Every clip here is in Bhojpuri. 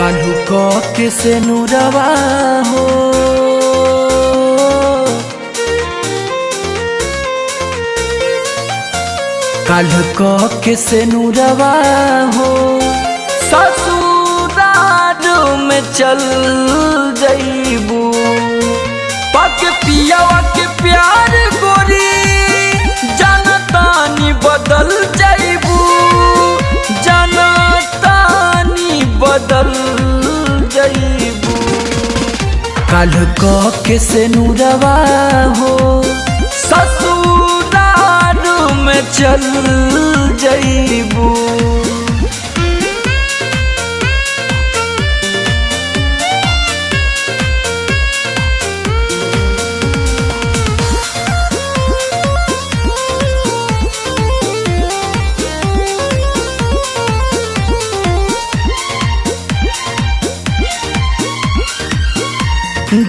काल्हू के से नुरवा हो काल्हू के से नुरवा हो ससुराल में चल जइबू पक पियावा के प्यार गोरी जनतानी बदल जइबू जनतानी बदल जइबू काल्हू के से नुरवा हो ससुराल में चल जइबू।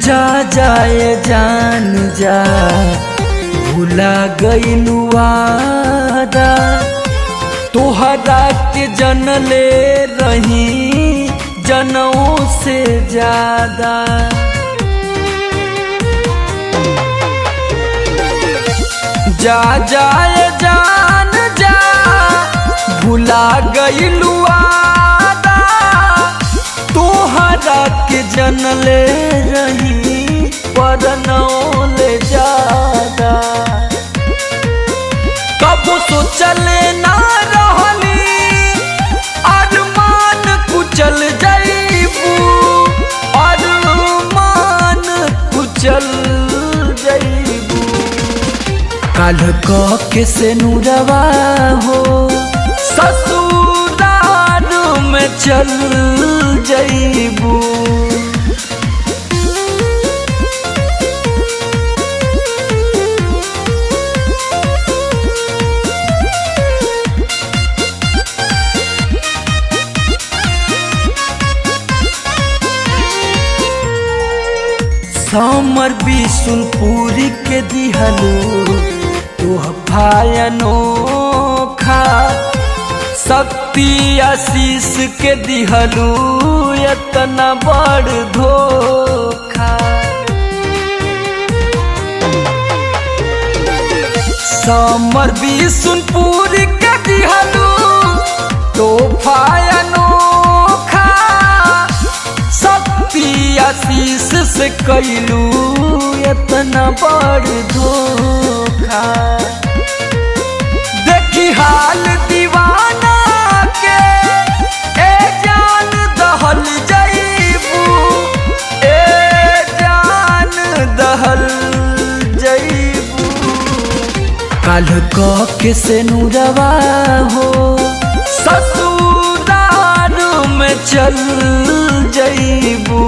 जा जाए जान जा भूला गइलू वादा तोहरा के जनले रही जनों से ज्यादा जा जाए जान जा भूला गइलू वादा तोहरा के जनले रही परनौ ले ज्यादा कब सोचले ना रहली अरमान कुचल जइबू अरमान कुचल जइबू काल्हू के से नुरवा हो ससुराल में चल जइबू। समर बिशुनपुर के दिहलू तोहफा अनोखा शक्ति आशीष के दिहलू इतना बड़ धोखा समर बिशुनपुर के दिहलू तोहफा अनोखा शक्ति आशीष से कैलू इतना बड़ धोखा देखी हाल दीवाना के ए जान दहल जइबू ए जान दहल जइबू काल्हू के से नुरवा हो ससुराल में चल जइबू।